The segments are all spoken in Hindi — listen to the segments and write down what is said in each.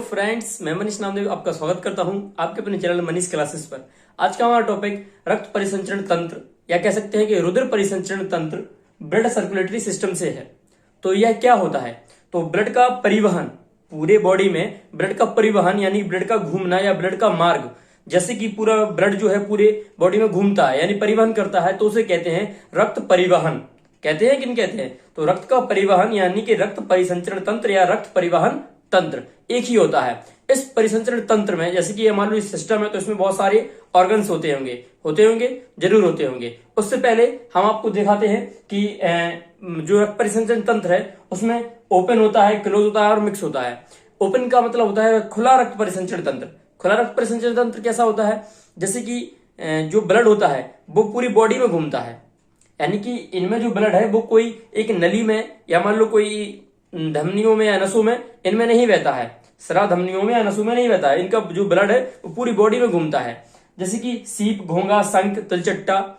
फ्रेंड्स, मैं मनीष नामदेव आपका स्वागत करता हूं आपके अपने चैनल मनीष क्लासेस पर। आज का हमारा टॉपिक रक्त परिसंचरण तंत्र या कह सकते हैं कि रुधिर परिसंचरण तंत्र ब्लड सर्कुलेटरी सिस्टम से है। तो यह क्या होता है? तो ब्लड का परिवहन, पूरे बॉडी में ब्लड का परिवहन यानी ब्लड का घूमना या ब्लड का मार्ग, जैसे कि पूरा ब्लड जो है पूरे बॉडी में घूमता है यानी परिवहन करता है, तो उसे कहते हैं रक्त परिवहन। कहते हैं, किन कहते हैं? तो रक्त का परिवहन यानी कि रक्त परिसंचरण तंत्र या रक्त परिवहन तंत्र एक ही होता है। इस परिसंचरण तंत्र में जैसे कि मान लो इस सिस्टम है तो इसमें बहुत सारे ऑर्गन्स होते होंगे, जरूर होते होंगे। उससे पहले हम आपको दिखाते हैं कि जो रक्त परिसंचरण तंत्र है उसमें ओपन होता है, क्लोज होता है और मिक्स होता है। ओपन का मतलब होता है खुला रक्त परिसंचरण तंत्र। खुला रक्त परिसंचरण तंत्र कैसा होता है? जैसे कि जो ब्लड होता है वो पूरी बॉडी में घूमता है, यानी कि इनमें जो ब्लड है वो कोई एक नली में या मान लो कोई धमनियों में या नसों में इनमें नहीं बहता है, स्राव धमनियों में या नसों में नहीं बहता है। इनका जो ब्लड है वो पूरी बॉडी में घूमता है। जैसे कि सीप, घोंगा, शंख, तिलचट्टा,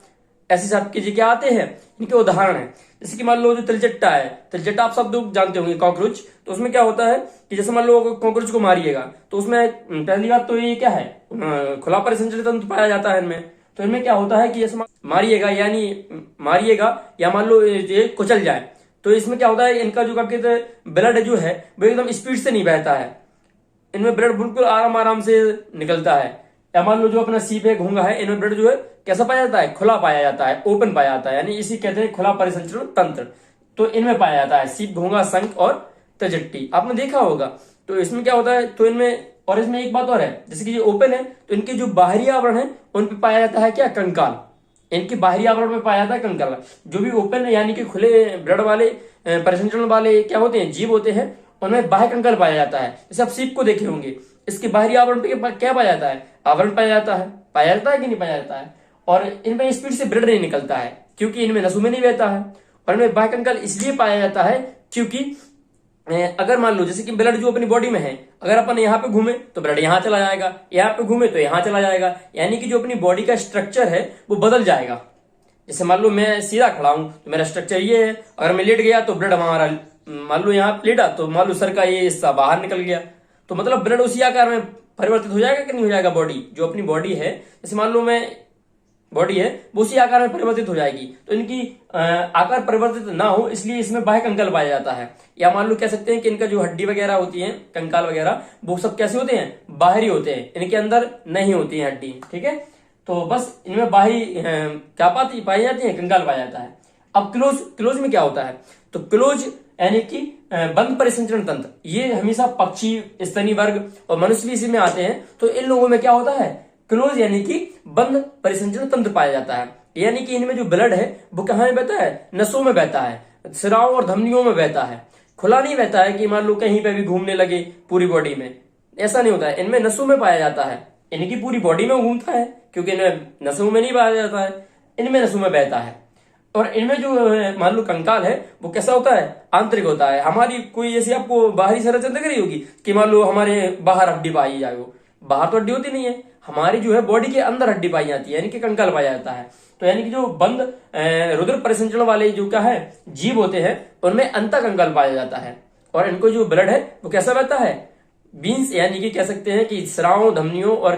ऐसे सब के क्या आते हैं, इनके उदाहरण है। जैसे कि मान लो जो तिलचट्टा है, तिलचट्टा आप सब लोग जानते होंगे, कॉकरोच। तो उसमें क्या होता है कि जैसे मान लो कॉकरोच को मारिएगा तो उसमें पहली बात तो ये क्या है, खुला परिसंचरण तंत्र पाया जाता है इनमें। तो इनमें क्या होता है कि जैसे मारिएगा या मान लो ये कुचल जाए तो इसमें क्या होता है, इनका जो ब्लड जो है वो एकदम स्पीड से नहीं बहता है। इनमें ब्लड बिल्कुल आराम से निकलता है। या मान लो जो अपना सीप है, घोंगा है, इनमें ब्लड जो है कैसा पाया जाता है, खुला पाया जाता है, ओपन पाया जाता है, यानी इसी कहते हैं खुला परिसंचरण तंत्र। तो इनमें पाया जाता है सीप, घोंगा, शंख और तिलचट्टी, आपने देखा होगा। तो इसमें क्या होता है, तो इनमें और इसमें एक बात और है, जैसे कि ये ओपन है तो इनके जो बाहरी आवरण है उन पे पाया जाता है क्या, कंकाल। इनके बाहरी आवरण में पाया जाता है कंकाल। जो भी ओपन यानी कि खुले ब्लड वाले परिसंचरण वाले क्या होते हैं, जीव होते हैं, उनमें बाह्य कंकाल पाया जाता है। जैसे आप सीप को देखे होंगे, इसके बाहरी आवरण पे क्या पाया जाता है, आवरण पाया जाता है कि नहीं पाया जाता है। और इनमें स्पीड से ब्लड नहीं निकलता है क्योंकि इनमें नसों में नहीं बहता है। और इनमें बाह्य कंकाल इसलिए पाया जाता है क्योंकि अगर मान लो जैसे कि ब्लड जो अपनी बॉडी में है, अगर अपन यहाँ पे घूमे तो ब्लड यहाँ चला जाएगा, यहाँ पे घूमे तो यहाँ चला जाएगा, यानी कि जो अपनी बॉडी का स्ट्रक्चर है वो बदल जाएगा। जैसे मान लो मैं सीधा खड़ा हूं तो मेरा स्ट्रक्चर ये है, अगर मैं लेट गया तो ब्लड हमारा मान लो यहाँ लेटा तो मान लो सर का ये हिस्सा बाहर निकल गया, तो मतलब ब्लड उसी आकार में परिवर्तित हो जाएगा कि नहीं हो जाएगा। बॉडी जो अपनी बॉडी है, जैसे मान लो मैं बॉडी है वो उसी आकार में परिवर्तित हो जाएगी। तो इनकी आकार परिवर्तित ना हो इसलिए इसमें बाह्य कंकाल पाया जाता है। या मान लो कह सकते हैं कि इनका जो हड्डी वगैरह होती है, कंकाल वगैरह, वो सब कैसे होते हैं, बाहरी होते हैं, इनके अंदर नहीं होती है हड्डी। ठीक है, तो बस इनमें बाहरी क्या पाई जाती है, कंकाल पाया जाता है। अब क्लोज में क्या होता है, तो क्लोज यानी कि बंद परिसंचरण तंत्र, ये हमेशा पक्षी, स्तनी वर्ग और मनुष्य भी इसी में आते हैं। तो इन लोगों में क्या होता है, क्लोज यानी कि बंद परिसंचरण तंत्र पाया जाता है। यानी कि इनमें जो ब्लड है वो कहाँ में बहता है, नसों में बहता है, स्राव और धमनियों में बहता है। खुला नहीं बहता है कि मान लो कहीं पे भी घूमने लगे पूरी बॉडी में, ऐसा नहीं होता है। इनमें नसों में पाया जाता है, इनकी पूरी बॉडी में घूमता है क्योंकि इनमें नसों में नहीं पाया जाता है, इनमें नसों में बहता है। और इनमें जो मान लो कंकाल है वो कैसा होता है, आंतरिक होता है। हमारी कोई जैसे आपको बाहरी संरचना दिख रही होगी कि मान लो हमारे बाहर हड्डी पाई जाए, वो बाहर तो हड्डी होती नहीं है, हमारी जो है बॉडी के अंदर हड्डी पाई जाती है, यानी कि कंकाल पाया जाता है। तो यानी कि जो बंद रुधिर परिसंचरण वाले जो क्या है जीव होते हैं उनमें अंत कंकाल पाया जाता है। और इनको जो ब्लड है वो कैसा बहता है, बीन्स यानी कि कह सकते हैं कि स्राव, धमनियों और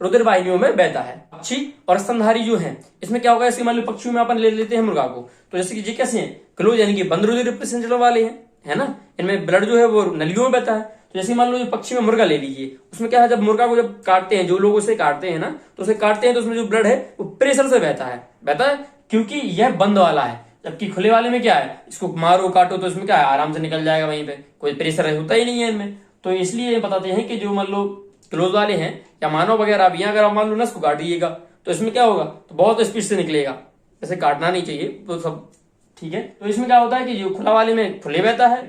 रुधिर वाहिनियों में बहता है। पक्षी और स्तनधारी जो है, इसमें क्या होगा, इसके मान लो पक्षियों में अपन ले लेते हैं मुर्गा को, तो जैसे कि ये कैसे हैं, क्लोज यानी कि बंद रुधिर परिसंचरण वाले हैं, है ना। इनमें ब्लड जो है वो नलियों में बहता है। तो जैसे मान लो ये पक्षी में मुर्गा ले लीजिए, उसमें क्या है, जब मुर्गा को जब काटते हैं, जो लोग उसे काटते हैं ना, तो उसे काटते हैं तो उसमें जो ब्लड है वो प्रेशर से बहता है क्योंकि यह बंद वाला है। जबकि खुले वाले में क्या है, इसको मारो काटो तो इसमें क्या है, आराम से निकल जाएगा, वहीं पे कोई प्रेशर होता ही नहीं है इनमें। तो इसलिए बताते हैं कि जो मान लो क्लोज वाले हैं या मानव वगैरह भी, अगर आप मान लो नस को काट दिएगा तो इसमें क्या होगा, तो बहुत स्पीड से निकलेगा, ऐसे काटना नहीं चाहिए, तो सब ठीक है। तो इसमें क्या होता है कि जो खुला वाले में खुले बहता है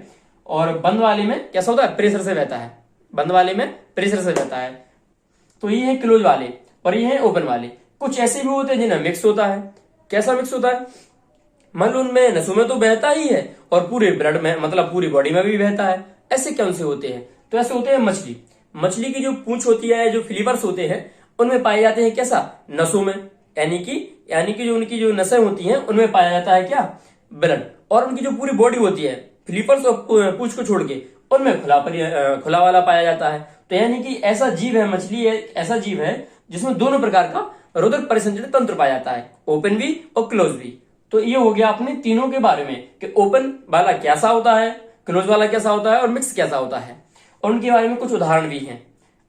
और बंद वाले में कैसा होता है, प्रेशर से बहता है, बंद वाले में प्रेशर से बहता है। तो ये है क्लोज वाले और ये है ओपन वाले। कुछ ऐसे भी होते हैं जिन्हें मिक्स होता है। कैसा मिक्स होता है, मान लो उनमें नसों में तो बहता ही है और पूरे ब्लड में मतलब पूरी बॉडी में भी बहता है। ऐसे कौन से होते हैं, तो ऐसे होते हैं मछली की जो पूंछ होती है, जो फिलीवर्स होते हैं, उनमें पाए जाते हैं कैसा, नसों में, यानी कि जो उनकी जो नसें होती हैं उनमें पाया जाता है क्या, ब्लड। और उनकी जो पूरी बॉडी होती है, फिलीवर्स और पूंछ को छोड़ के, उनमें खुला वाला पाया जाता है। तो यानी कि ऐसा जीव है, मछली है, ऐसा जीव है जिसमें दोनों प्रकार का रुधिर परिसंचरण तंत्र पाया जाता है, ओपन भी और क्लोज भी। तो ये हो गया अपने तीनों के बारे में कि ओपन वाला कैसा होता है, क्लोज वाला कैसा होता है और मिक्स कैसा होता है, और उनके बारे में कुछ उदाहरण भी हैं।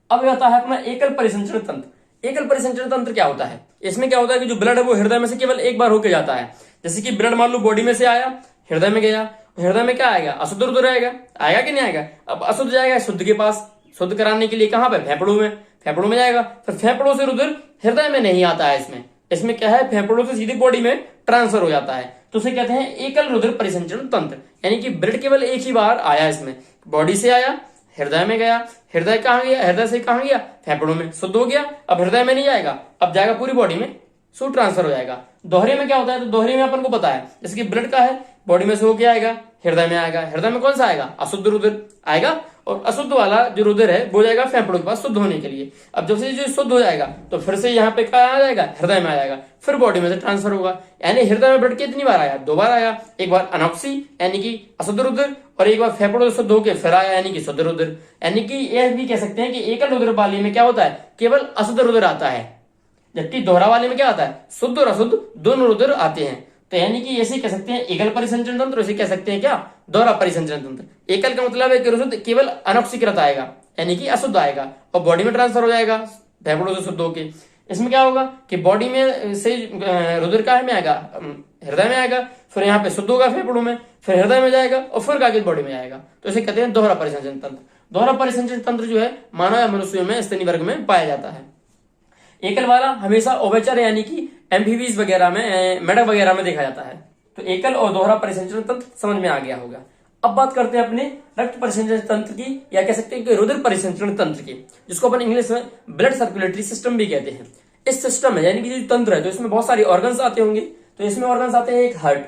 अब आता है अपना एकल परिसंचरण तंत्र। एकल परिसंचरण तंत्र क्या होता है? इसमें क्या होता है कि जो ब्लड है वो हृदय में से केवल एक बार होके जाता है। जैसे कि ब्लड मान लो बॉडी में से आया, हृदय में गया, हृदय में क्या आएगा? अशुद्ध रुधिर आएगा, आएगा कि नहीं आएगा? अब अशुद्ध जाएगा शुद्ध के पास, शुद्ध कराने के लिए कहां पे? फेफड़ों में, फेफड़ों में जाएगा। फिर फेफड़ों से रुधिर हृदय में नहीं आता है, इसमें क्या है, फेफड़ों से सीधे बॉडी में ट्रांसफर हो जाता है। तो उसे कहते हैं एकल रुधिर परिसंचरण तंत्र, यानी कि ब्लड केवल एक ही बार आया, इसमें बॉडी से आया, हृदय में गया, हृदय कहां गया, हृदय से कहां गया? फेफड़ों में, शुद्ध हो गया। अब हृदय में नहीं जाएगा, अब जाएगा पूरी बॉडी में, सो ट्रांसफर हो जाएगा। दोहरे में क्या होता है? तो दोहरे में अपन को पता है, जैसे कि ब्लड का है, बॉडी में से होके आएगा, हृदय में आएगा, हृदय में कौन सा आएगा? अशुद्ध रुधिर आएगा, और अशुद्ध वाला जो रुधिर है वो जाएगा फेफड़ों के पास शुद्ध होने के लिए। अब जब से जो शुद्ध हो जाएगा तो फिर से यहाँ पे क्या आ जाएगा? हृदय में आ जाएगा, फिर बॉडी में से ट्रांसफर होगा। यानी हृदय में ब्लड कितनी बार आया? 2 बार आया, एक बार अनॉक्सी यानी कि अशुद्ध रुधिर, और एक बार फेफड़ों से शुद्ध होकर फिर आया यानी कि शुद्ध रुधिर। यानी कि यह भी कह सकते हैं कि एकल रुधिर वाली में क्या होता है? केवल अशुद्ध रुधिर आता है, जबकि दोहरा वाले में क्या आता है? शुद्ध और अशुद्ध दोनों रुधिर आते हैं। तो यानी कि ऐसे कह सकते हैं एकल परिसंचरण तंत्र, ऐसे कह सकते हैं क्या? दोहरा परिसंचरण तंत्र। एकल का मतलब है कि शुद्ध केवल अनॉक्सीकृत आएगा, यानी कि अशुद्ध आएगा और बॉडी में ट्रांसफर हो जाएगा फेफड़ों से शुद्ध होके। इसमें क्या होगा कि बॉडी में से रुधिर का में आएगा, हृदय में आएगा, फिर यहाँ पे शुद्ध होगा फेफड़ों में, फिर हृदय में जाएगा और फिर आगे बॉडी में आएगा। तो इसे कहते हैं दोहरा परिसंचरण तंत्र। दोहरा परिसंचरण तंत्र जो है मानव या मनुष्यों में स्तनी वर्ग में पाया जाता है। एकल वाला हमेशा ओवेचर यानी कि एम्फीबीज वगैरह में, मेढक वगैरह में देखा जाता है। तो एकल और दोहरा परिसंचरण तंत्र समझ में आ गया होगा। अब बात करते हैं अपने रक्त परिसंचरण तंत्र की, या कह सकते हैं कि रुधिर परिसंचरण तंत्र की, जिसको अपन इंग्लिश में ब्लड सर्कुलेटरी सिस्टम भी कहते हैं। इस सिस्टम में यानी कि जो तंत्र है, तो इसमें बहुत सारे ऑर्गन्स आते होंगे। तो इसमें ऑर्गन्स आते हैं, एक हार्ट,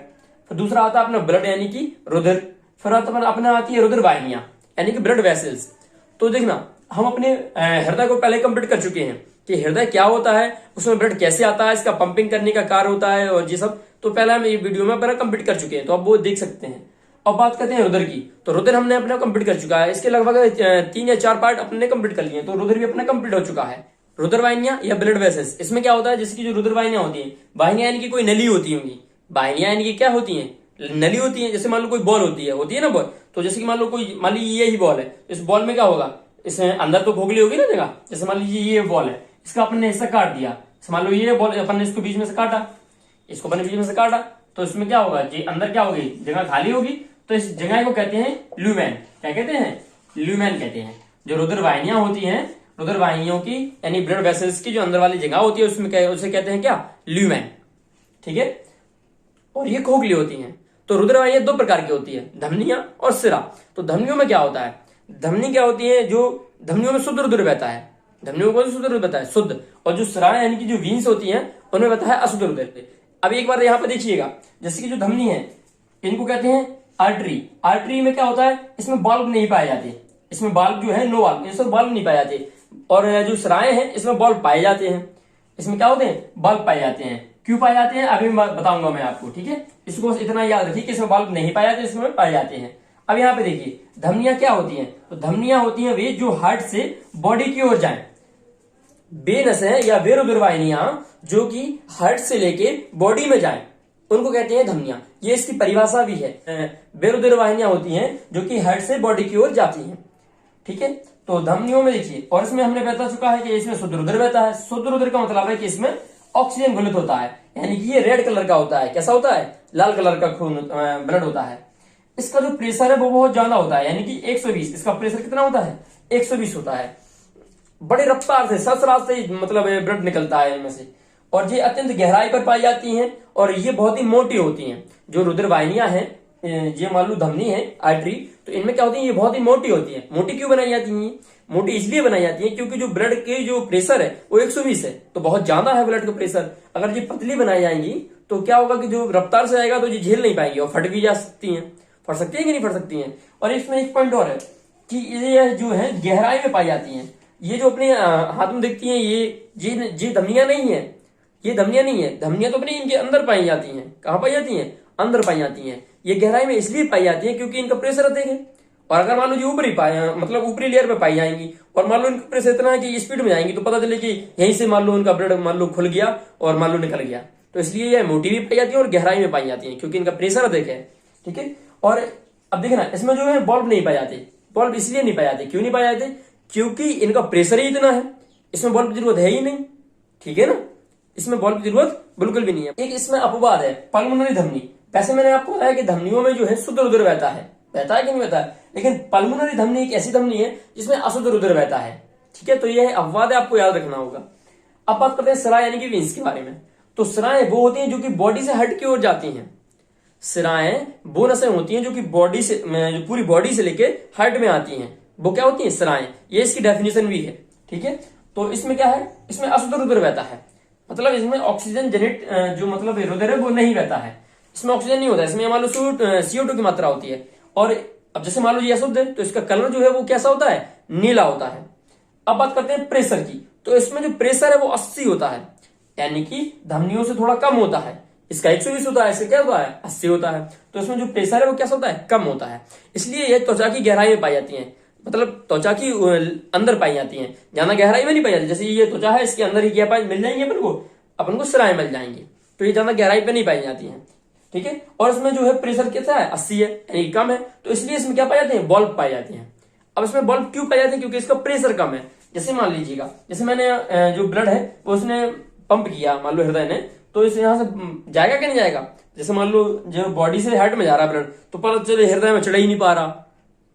फिर दूसरा आता है अपना ब्लड यानी कि रुधिर, फिर अपना आती है रुधिर वाहिनियां यानी कि ब्लड वेसल्स। तो देखना, हम अपने हृदय को पहले कंप्लीट कर चुके हैं कि हृदय क्या होता है, उसमें ब्लड कैसे आता है, इसका पंपिंग करने का कार्य होता है और ये सब तो पहले हम ये वीडियो में अपना कंप्लीट कर चुके हैं, तो आप वो देख सकते हैं। अब बात करते हैं रुधिर की। तो रुधिर हमने अपना कंप्लीट कर चुका है, इसके लगभग 3 या 4 पार्ट अपने कंप्लीट कर लिए, तो रुधिर भी अपना कंप्लीट हो चुका है। रुधिर वाहिनियां या ब्लड वेसल्स, इसमें क्या होता है, जैसे कि जो रुधिर वाहिनियां होती है, वाहिनियां यानी कि कोई नली होती होंगी, वाहिनियां यानी कि क्या होती है? नली होती है। जैसे मान लो कोई बॉल होती है ना बॉल, तो जैसे कि मान लो ये ही बॉल है, इस बॉल में क्या होगा, इसमें अंदर तो खोखली होगी ना जगह। जैसे मान लीजिए ये बॉल है, इसका अपन ने हिस्सा काट दिया, मान लो ये बॉल अपन ने इसको बीच में से काटा, इसको अपन ने बीच में से काटा, तो इसमें क्या होगा जी, अंदर क्या होगी, जगह खाली होगी, तो इस जगह को कहते हैं ल्यूमेन। क्या कहते हैं? ल्यूमेन कहते हैं। जो रुधिर वाहिनियां होती हैं, रुधिर वाहिनियों की यानी ब्लड वेसल्स की जो अंदर वाली जगह होती है, उसमें उसे कहते हैं क्या? ल्यूमेन। ठीक है, और ये खोखली होती हैं। तो रुधिर वाहिनियां 2 प्रकार की होती है, धमनियां और सिरा। तो धमनियों में क्या होता है? धमनी क्या होती है? जो धमनियों में शुद्ध रुधिर बहता है, धमनियों को शुद्ध रुधिर बहता है, शुद्ध। और जो सिराएं यानी कि जो वीन्स होती हैं, उनमें बहता है अशुद्ध रुधिर। अब एक बार यहाँ पे देखिएगा, जैसे कि जो धमनी है, इनको कहते हैं आर्टरी। आर्टरी में क्या होता है? इसमें बल्ब नहीं पाए जाते, इसमें बल्ब जो है नो बल्ब, इसमें बल्ब नहीं पाए जाते। और जो सिराएं हैं, इसमें बल्ब पाए जाते हैं। इसमें क्या होते हैं? बल्ब पाए जाते हैं। क्यों पाए जाते हैं अभी बताऊंगा मैं आपको, ठीक है। इसको बस इतना याद रखिए कि इसमें बल्ब नहीं पाए जाते, इसमें पाए जाते हैं। अब यहाँ पे देखिए धमनियां क्या होती हैं। तो धमनियां होती हैं वे जो हार्ट से बॉडी की ओर जाएं, वे नसें या वे रुधिर वाहिनियां जो कि हार्ट से लेके बॉडी में जाएं, उनको कहते हैं धमनियां। ये इसकी परिभाषा भी है। वे रुधिर वाहिनियां होती हैं जो कि हार्ट से बॉडी की ओर जाती हैं, ठीक है। तो धमनियों में देखिए, और इसमें हमने बता चुका है कि इसमें शुद्ध रुधिर बहता है। शुद्ध रुधिर का मतलब है कि इसमें ऑक्सीजन घुलित होता है, यानी कि ये रेड कलर का होता है। कैसा होता है? लाल कलर का खून ब्लड होता है। इसका जो प्रेशर है वो बहुत ज्यादा होता है, यानी कि 120। इसका प्रेशर कितना होता है? 120 होता है। बड़ी रफ्तार से ससराज से मतलब ब्लड निकलता है इनमें से, और ये अत्यंत गहराई पर पाई जाती हैं, और ये बहुत ही मोटी होती हैं। जो रुधिर वाहिनियां हैं, ये मान लो धमनी है, आर्टरी, तो इनमें क्या होती है? ये बहुत ही मोटी होती है। मोटी क्यों बनाई जाती है? मोटी इसलिए बनाई जाती है क्योंकि जो ब्लड के जो प्रेशर है वो 120 है, तो बहुत ज्यादा है ब्लड का प्रेशर। अगर ये पतली बनाई जाएंगी तो क्या होगा कि जो रफ्तार से आएगा तो ये झेल नहीं पाएंगी और फट भी जा सकती हैं। फट सकती है कि नहीं फट सकती हैं। और इसमें एक पॉइंट और है कि ये जो है गहराई में पाई जाती हैं। ये जो अपने हाथ में दिखती हैं, ये धमनियां नहीं है, ये धमनियां नहीं है। धमनियां तो अपने इनके अंदर पाई जाती हैं। कहाँ पाई जाती हैं? अंदर पाई जाती हैं। ये गहराई में इसलिए पाई जाती है क्योंकि इनका प्रेशर अधिक है और अगर मान लो जी ऊपरी पाए मतलब ऊपरी लेयर पे पाई जाएंगी और मान लो इनका प्रेशर इतना है कि स्पीड में जाएंगी तो पता चले कि यहीं से मान लो उनका ब्लड मान लो खुल गया और मान लो निकल गया। तो इसलिए ये मोटी भी पाई जाती है और गहराई में पाई जाती है क्योंकि इनका प्रेशर अधिक है। ठीक है। और अब देखना इसमें जो है बल्ब नहीं पाए जाते। बल्ब इसलिए नहीं पाए जाते, क्यों नहीं पाए जाते? क्योंकि इनका प्रेशर ही इतना है, इसमें बल्ब की जरूरत है ही नहीं। ठीक है ना, इसमें बल्ब की जरूरत बिल्कुल भी नहीं है। एक इसमें अपवाद है पल्मोनरी धमनी। वैसे मैंने आपको बताया कि धमनियों में जो है शुद्ध रुधिर बहता है कि नहीं बहता है, लेकिन पल्मोनरी धमनी एक ऐसी धमनी है जिसमें अशुद्ध रुधिर बहता है। ठीक है, तो यह अपवाद है, आपको याद रखना होगा। अब बात करते हैं सिरा यानी कि वेंस के बारे में। तो सिराएं वो होती हैं जो कि बॉडी से हट की ओर जाती हैं। सिराएं वो नसें होती हैं जो कि बॉडी से जो पूरी बॉडी से लेके हार्ट में आती हैं, वो क्या होती हैं? सिराएं। ये इसकी डेफिनेशन भी है। ठीक है, तो इसमें क्या है? इसमें अशुद्ध रुधिर बहता है, मतलब इसमें ऑक्सीजन जनित जो मतलब रुधिर है वो नहीं बहता है, इसमें ऑक्सीजन नहीं होता है। इसमें मान लो CO2 की मात्रा होती है। और अब जैसे मान लो ये अशुद्ध है तो इसका कलर जो है वो कैसा होता है? नीला होता है। अब बात करते हैं प्रेशर की। तो इसमें जो प्रेशर है वो 80 होता है, यानी कि धमनियों से थोड़ा कम होता है। इसका 120 होता है, इससे क्या होता है? 80 होता है। तो इसमें जो प्रेशर है वो कैसा होता है? कम होता है। इसलिए ये त्वचा की गहराई में पाई जाती है, मतलब त्वचा की अंदर पाई जाती है, ज्यादा गहराई में नहीं पाई जाती। जैसे ये त्वचा है इसके अंदर ही क्या मिल जाएंगे अपन को सिराएं मिल जाएंगी, तो ये ज्यादा गहराई पे नहीं पाई जाती है। ठीक है, और इसमें जो है प्रेशर कैसा है? 80 है, यानी कम है। तो इसलिए इसमें क्या पाई जाते हैं? बल्ब पाई जाती है। अब इसमें बल्ब क्यों पाई जाते हैं? क्योंकि इसका प्रेशर कम है। जैसे मान लीजिएगा, जैसे मैंने जो ब्लड है वो उसने पंप किया मान लो हृदय ने, तो इस यहां से जाएगा क्या नहीं जाएगा? जैसे मान लो जो बॉडी से हार्ट में जा रहा है ब्लड, तो पता चले हृदय में चढ़ ही नहीं पा रहा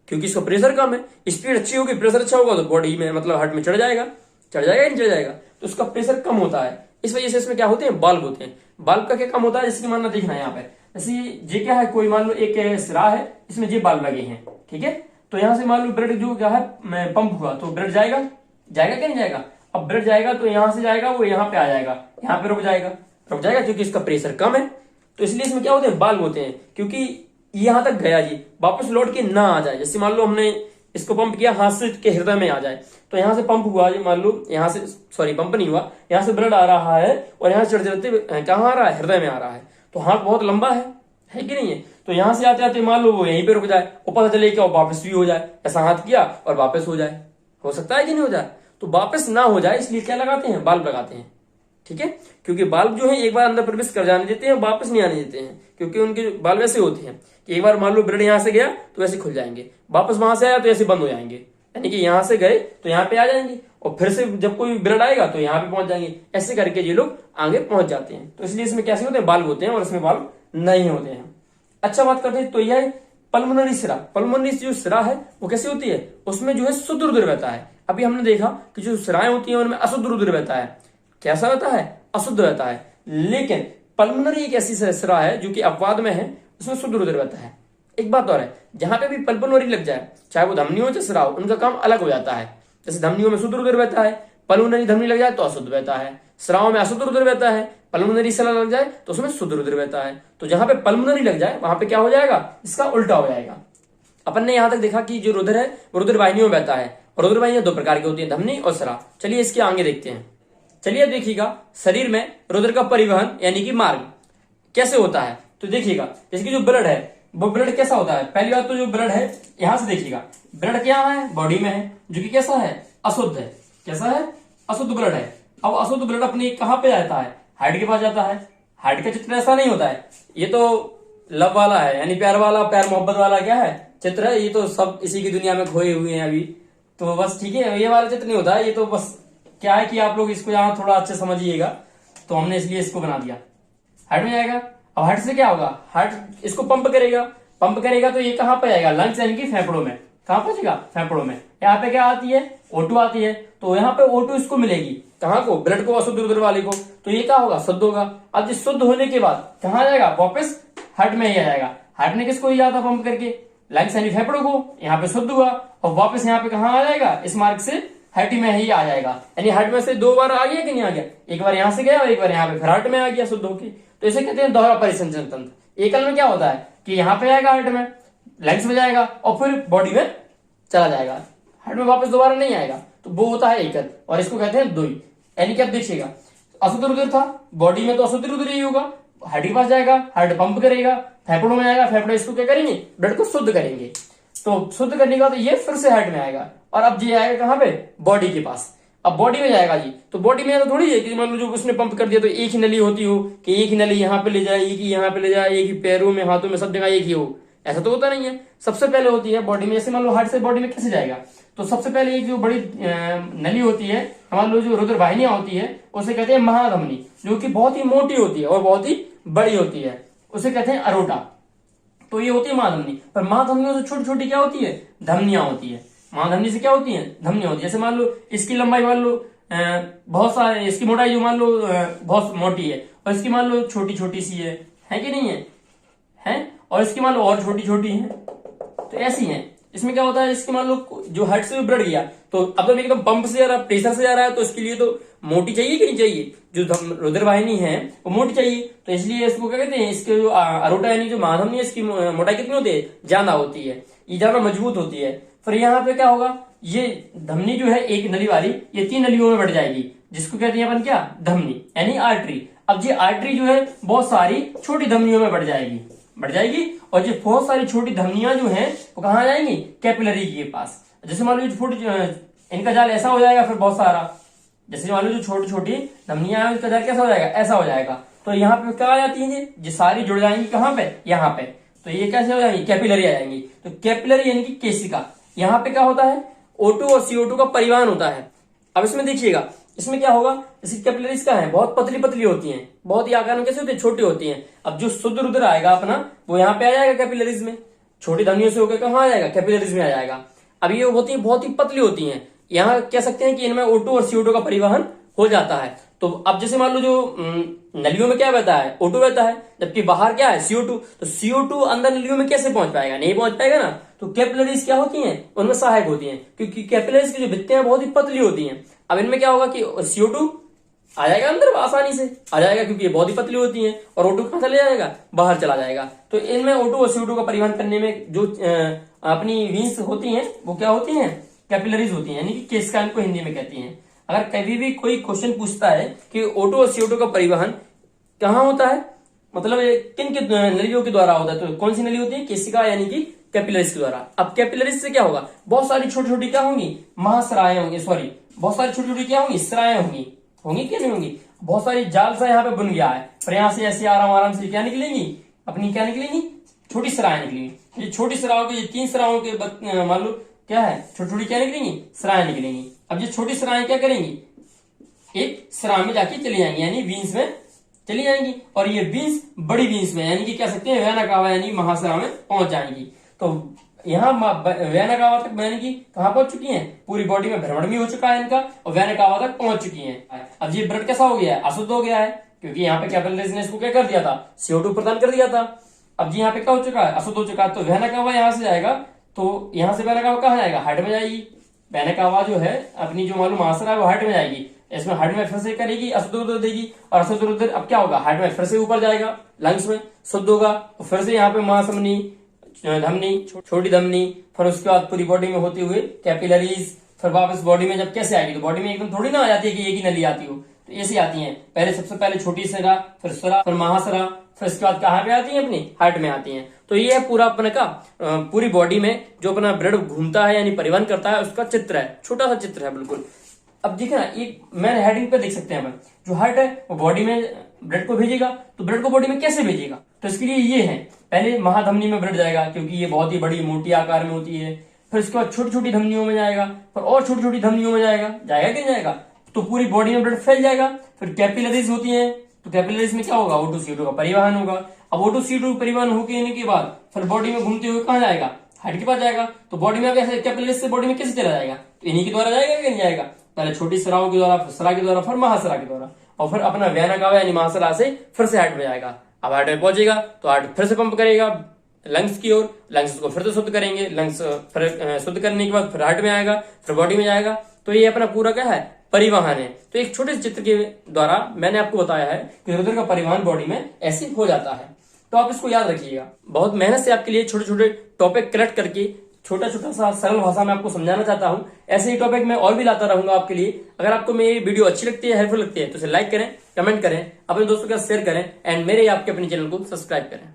क्योंकि इसका प्रेशर कम है। स्पीड अच्छी होगी, प्रेशर अच्छा होगा तो बॉडी में मतलब हार्ट में चढ़ जाएगा या नहीं चढ़ जाएगा? तो उसका प्रेशर कम होता है, इस वजह से इसमें क्या होते हैं? बल्ब होते हैं। बल्ब का क्या कम होता है? जैसे मानना देखना है यहाँ पे, जैसे ये क्या है, कोई मान लो एक सिरा है, इसमें ये बल्ब लगे हैं। ठीक है, तो यहाँ से मान लो ब्लड जो क्या है पंप हुआ तो ब्लड जाएगा क्या नहीं जाएगा? अब ब्लड जाएगा तो यहां से जाएगा, वो यहाँ पे आ जाएगा, यहाँ पे रुक जाएगा क्योंकि इसका प्रेशर कम है। तो इसलिए इसमें क्या होते हैं? बल्ब होते हैं, क्योंकि यहां तक गया जी वापस लौट के ना आ जाए। जैसे मान लो हमने इसको पंप किया, हाथ से के हृदय में आ जाए, तो यहां से पंप हुआ, मान लो यहां से सॉरी पंप नहीं हुआ, यहां से ब्लड आ रहा है और यहां से चढ़ते चढ़ते कहाँ आ रहा है? हृदय में आ रहा है। तो हाथ बहुत लंबा है कि नहीं है? तो यहां से आते आते मान लो वो यहीं पे रुक जाए और पता चले क्या वापस भी हो जाए, ऐसा हाथ किया और वापस हो जाए, हो सकता है कि नहीं हो जाए? तो वापस ना हो जाए इसलिए क्या लगाते हैं? बल्ब लगाते हैं। ठीक है, क्योंकि बल्ब जो है एक बार अंदर प्रवेश कर जाने देते हैं, वापस नहीं आने देते हैं, क्योंकि उनके बल्ब ऐसे होते हैं कि एक बार मान लो ब्लड यहां से गया तो ऐसे खुल जाएंगे, वापस वहां से आया तो ऐसे बंद हो जाएंगे, यानी कि यहां से गए तो यहाँ पे आ जाएंगे और फिर से जब कोई ब्लड आएगा तो यहाँ पे पहुंच जाएंगे। ऐसे करके ये लोग आगे पहुंच जाते हैं। तो इसलिए इसमें कैसे होते हैं? बल्ब होते हैं और इसमें बल्ब नहीं होते हैं। अच्छा, बात करते हैं तो यह है पल्मोनरी सिरा। पल्मोनरी जो सिरा है वो कैसी होती है? उसमें जो है शुद्ध रुधिर बहता है। अभी हमने देखा कि जो सिराएं होती हैं उनमें अशुद्ध रुधिर बहता है। कैसा बहता है? अशुद्ध बहता है। लेकिन पल्मोनरी एक ऐसी सिरा है जो कि अपवाद में है, उसमें शुद्ध रुधिर बहता है। एक बात और है, जहां पे भी पल्मोनरी लग जाए, चाहे वो धमनी हो चाहे सिरा हो, उनका काम अलग हो जाता है। जैसे धमनियों में शुद्ध रुधिर बहता है, पल्मोनरी धमनी लग जाए तो अशुद्ध बहता है। सिराओं में अशुद्ध रुधिर बहता है, पल्मोनरी सिरा लग जाए तो उसमें शुद्ध रुधिर बहता है। तो जहां पे पल्मोनरी लग जाए वहां पे क्या हो जाएगा? इसका उल्टा हो जाएगा। अपन ने यहां तक देखा कि जो रुधिर है वो रुधिर वाहिनियों में बहता है, और रुधिर वाहिनियां दो प्रकार की होती है, धमनी और सिरा। चलिए इसके आगे देखते हैं। चलिए देखिएगा, शरीर में रुधिर का परिवहन यानी कि मार्ग कैसे होता है। तो देखिएगा, जैसे कि जो ब्लड है वो ब्लड कैसा होता है? पहली बात तो जो ब्लड है यहां से देखिएगा, ब्लड क्या है? बॉडी में है, जो कि कैसा है? अशुद्ध है। कैसा है? अशुद्ध ब्लड है। अब अशुद्ध ब्लड अपनी कहां पे जाता है? हार्ट के पास जाता है। हार्ट का चित्र ऐसा नहीं होता है, ये तो लव वाला है, यानी प्यार वाला, प्यार मोहब्बत वाला क्या है चित्र है। ये तो सब इसी की दुनिया में खोए हुए हैं अभी, तो बस ठीक है, ये वाला चित्र नहीं होता है। ये तो बस क्या है कि आप लोग इसको यहाँ थोड़ा अच्छे समझिएगा, तो हमने इसलिए इसको बना दिया। हार्ट में जाएगा, अब हार्ट से क्या होगा? हार्ट इसको पंप करेगा तो ये कहां पर जाएगा? लंग्स यानी कि फेफड़ों में। कहां पहुंचेगा? फेफड़ों में। यहाँ पे क्या आती है? O2 आती है, तो यहाँ पे O2 इसको मिलेगी, कहाँ को? ब्लड को, अशुद्ध रुधिर वाले को। तो ये क्या होगा? शुद्ध होगा। अब इस शुद्ध होने के बाद कहाँ जाएगा? वापस हार्ट में ही आ जाएगा। हार्ट ने किसको दिया था पंप करके? लंग्स यानी फेफड़ों को। यहाँ पे शुद्ध हुआ और वापस यहाँ पे कहाँ आ जाएगा? इस मार्ग से हार्ट में ही आ जाएगा। यानी हार्ट में से दो बार आ गया कि नहीं आ गया? एक बार यहाँ से गया और एक बार यहाँ पे फिर हार्ट में आ गया शुद्ध होके। तो इसे कहते हैं दोहरा परिसंचरण तंत्र। एकल में क्या होता है कि यहाँ पे आएगा हार्ट में, लंग्स में जाएगा और फिर बॉडी में चला जाएगा, हार्ट में वापस दोबारा नहीं आएगा। तो वो होता है एकल, और इसको कहते हैं द्वि। यानी कि अब देखिएगा, अशुद्ध रुधिर था बॉडी में तो अशुद्ध रुधिर ही होगा, हार्ट के पास जाएगा, हार्ट पंप करेगा, फेफड़ों में जाएगा, फेफड़े इसको क्या करेंगे? ब्लड को शुद्ध करेंगे। तो शुद्ध करने के बाद ये फिर से हार्ट में आएगा, और अब ये आएगा कहाँ पे, बॉडी के पास। अब बॉडी में जाएगा जी, तो बॉडी में थोड़ी है कि मान लो जो उसने पंप कर दिया तो एक ही नली होती हो कि एक ही नली यहाँ पे ले जाए, एक ही यहाँ पे ले जाए, एक ही पैरों में हाथों में सब जगह एक ही हो, ऐसा तो होता नहीं है। सबसे पहले होती है बॉडी में, जैसे मान लो हार्ट से बॉडी में कैसे जाएगा, तो सबसे पहले एक जो बड़ी नली होती है, मान लो जो रुधिर वाहिनियां होती है, उसे कहते हैं महाधमनी, जो कि बहुत ही मोटी होती है और बहुत ही बड़ी होती है, उसे कहते हैं अरोटा। तो ये होती है महाधमनी। पर महाधमनियों से छोटी छोटी क्या होती है, धमनियां होती है। महाधमनी से क्या होती है, धमनियां होती है। जैसे मान लो इसकी लंबाई मान लो बहुत सारे, इसकी मोटाई जो मान लो बहुत मोटी है, और इसकी मान लो छोटी छोटी सी है कि नहीं है, और इसकी मान लो और छोटी छोटी है, तो ऐसी है। इसमें क्या होता है, इसके मान लो जो हार्ट से ब्लड गया, तो अब तो एकदम पंप से जा रहा है, प्रेशर से जा रहा है, तो इसके लिए तो मोटी चाहिए कि नहीं चाहिए, जो रुधिर वाहिनी है वो मोटी चाहिए। तो इसलिए इसको क्या कहते हैं, इसके जो अरोटा यानी जो महाधमनी है, इसकी मोटाई कितनी होती है, ज्यादा होती है, ये ज्यादा मजबूत होती है। फिर यहाँ पे क्या होगा, ये धमनी जो है एक नली वाली, ये 3 नलियों में बढ़ जाएगी, जिसको कहते हैं अपन क्या, धमनी यानी आर्टरी। अब ये आर्टरी जो है बहुत सारी छोटी धमनियों में बढ़ जाएगी, और ये बहुत सारी छोटी धमनियां जो हैं वो कहाँ जाएंगी, कैपिलरी के पास। जैसे मान लो छोटी, इनका जाल ऐसा हो जाएगा, फिर बहुत सारा, जैसे मान लो जो छोटी छोटी धमनियां हैं उसका जाल कैसा हो जाएगा, ऐसा हो जाएगा। तो यहाँ पे क्या आ जाती है, ये सारी जुड़ जाएंगी कहाँ पे, यहाँ पे। तो ये कैसे हो जाएंगी, कैपिलरी आ जाएंगी। तो कैपिलरी यानी कि केशिका, यहाँ पे क्या होता है, O2 और CO2 का परिवहन होता है। अब इसमें देखिएगा, इसमें क्या होगा, जैसे कैपिलरीज का है बहुत पतली पतली होती हैं, बहुत ही आकार में कैसे होती है, छोटी होती हैं। अब जो शुद्ध रुधिर आएगा अपना, वो यहाँ पे आ जाएगा कैपिलरीज में, छोटी धमनियों से होकर कहाँ आ जाएगा, कैपिलरीज में आ जाएगा। अब ये होती है बहुत ही पतली होती हैं, यहाँ कह सकते हैं कि इनमें O2 और CO2 का परिवहन हो जाता है। तो अब जैसे मान लो जो नलियों में क्या बहता है, O2 बहता है, जबकि बाहर क्या है, CO2। तो CO2 अंदर नलियों में कैसे पहुंच पाएगा, नहीं पहुंच पाएगा ना। तो कैपिलरीज क्या होती हैं, उनमें सहायक होती हैं, क्योंकि कैपिलरीज की जो भित्तियां हैं बहुत ही पतली होती हैं। अब इनमें क्या होगा कि CO2 आ जाएगा अंदर, आसानी से आ जाएगा, क्योंकि ये बहुत ही पतली होती हैं, और O2 कहां चला जाएगा, बाहर चला जाएगा। तो इनमें O2 और CO2 का परिवहन करने में जो अपनी वीन्स होती हैं, वो क्या होती हैं, कैपिलरीज होती हैं, यानी कि केशिका इनको हिंदी में कहती हैं। अगर कभी भी कोई क्वेश्चन पूछता है कि O2 और CO2 का परिवहन कहाँ होता है, मतलब किन किन नलियों के द्वारा होता है, तो कौन सी नली होती है, केशिका यानी कि कैपिलरीज के द्वारा। अब कैपिलरीज से क्या होगा, बहुत सारी छोटी छोटी क्या होंगी, महासराएं होंगी, सॉरी बहुत सारी छोटी छोटी क्या होंगी, सराएं होंगी क्या नहीं होंगी, बहुत सारी जाल सा यहाँ पे बुन गया है, फिर यहाँ से ऐसे आराम से क्या निकलेंगी, अपनी क्या निकलेंगी, छोटी सराएं निकलेंगी। ये छोटी सराओं के, ये 3 सराओं के मान लो क्या है, छोटी छोटी क्या निकलेंगी, सराएं निकलेंगी। अब ये छोटी सराएं क्या करेंगी, एक सरा में जाके चली जाएंगी, यानी वीन्स में चली जाएंगी, और ये वीन्स बड़ी वीन्स में यानी कि कह सकते हैं वेना कावा यानी महासरा में पहुंच जाएंगी। तो यहाँ वेना कावा तक यानी कि कहाँ पहुंच चुकी हैं, पूरी बॉडी में भ्रमण भी हो चुका है इनका, और वेना कावा तक पहुंच चुकी हैं। अब ये ब्लड कैसा हो गया है, अशुद्ध हो गया है, क्योंकि यहाँ पे कैपिलरीज ने इसको क्या कर दिया था, CO2 प्रदान कर दिया था। अब जी यहाँ पे क्या हो चुका है, अशुद्ध हो चुका है। तो वेना कावा यहाँ से जाएगा, तो यहाँ से वेना कावा कहाँ जाएगा, हार्ट में जाएगी। वेना कावा जो है अपनी जो मालूम महासरा है वो हार्ट में जाएगी, इसमें हार्ट में फिर से करेगी, अशुद्ध रुधिर देगी, और अशुद्ध रुधिर अब क्या होगा, हार्ट में फिर से ऊपर जाएगा, लंग्स में शुद्ध होगा, तो फिर से यहाँ पे महाधमनी, धमनी, छोटी धमनी, फिर उसके बाद पूरी बॉडी में होते हुए कैपिलरीज, फिर वापस बॉडी में जब कैसे आएगी, तो बॉडी में एकदम थोड़ी ना आ जाती है कि एक ही नली आती हो, तो ऐसी आती है। पहले सबसे पहले छोटी सरा, फिर महासरा, फिर इसके बाद कहाँ पे आती है, अपनी हार्ट में आती है। तो ये है पूरा अपने का पूरी बॉडी में जो अपना ब्लड घूमता है यानी परिवहन करता है, उसका चित्र है, छोटा सा चित्र है बिल्कुल। अब देखिए ना, एक मैन हेडिंग पे देख सकते हैं अपन, जो हार्ट है वो बॉडी में ब्लड को भेजेगा, तो ब्लड को बॉडी में कैसे भेजेगा, तो इसके लिए ये है, पहले महाधमनी में ब्लड जाएगा, क्योंकि ये बहुत ही बड़ी मोटी आकार में होती है, फिर उसके बाद छोटी छोटी धमनियों में जाएगा, फिर और छोटी छोटी धमनियों में जाएगा कि नहीं जाएगा, तो पूरी बॉडी में ब्लड फैल जाएगा। फिर कैपिलरीज होती है, तो कैपिलरीज में क्या होगा, O2 CO2 का परिवहन होगा। अब O2 CO2 परिवहन होने के बाद फिर बॉडी में घूमते हुए कहाँ जाएगा, हार्ट के पास जाएगा। तो बॉडी में कैसे, कैपिलरीज से बॉडी में कैसे चला जाएगा, तो इन्हीं के द्वारा जाएगा कि नहीं जाएगा, पहले छोटी सराओं के द्वारा, फिर सरा के द्वारा, फिर महासरा के द्वारा, और फिर अपना वेना कावा यानी महासरा से फिर से हार्ट में जाएगा। अब हार्ट में पहुंचेगा तो हार्ट फिर से पंप करेगा लंग्स की ओर, लंग्स को फिर से शुद्ध करेंगे, लंग्स फिर शुद्ध करने के बाद फिर हार्ट में आएगा, फिर बॉडी में जाएगा। तो ये अपना पूरा क्या है, परिवहन है। तो एक छोटे से चित्र के द्वारा मैंने आपको बताया है कि रुधिर का परिवहन बॉडी में ऐसे हो जाता है। तो आप इसको याद रखिएगा। बहुत मेहनत से आपके लिए छोटे छोटे टॉपिक कलेक्ट करके छोटा छोटा सा सरल भाषा में आपको समझाना चाहता हूं। ऐसे ही टॉपिक मैं और भी लाता रहूंगा आपके लिए। अगर आपको मेरी वीडियो अच्छी लगती है, हेल्पफुल लगती है, तो इसे लाइक करें, कमेंट करें, अपने दोस्तों के साथ शेयर करें एंड मेरे आपके अपने चैनल को सब्सक्राइब करें।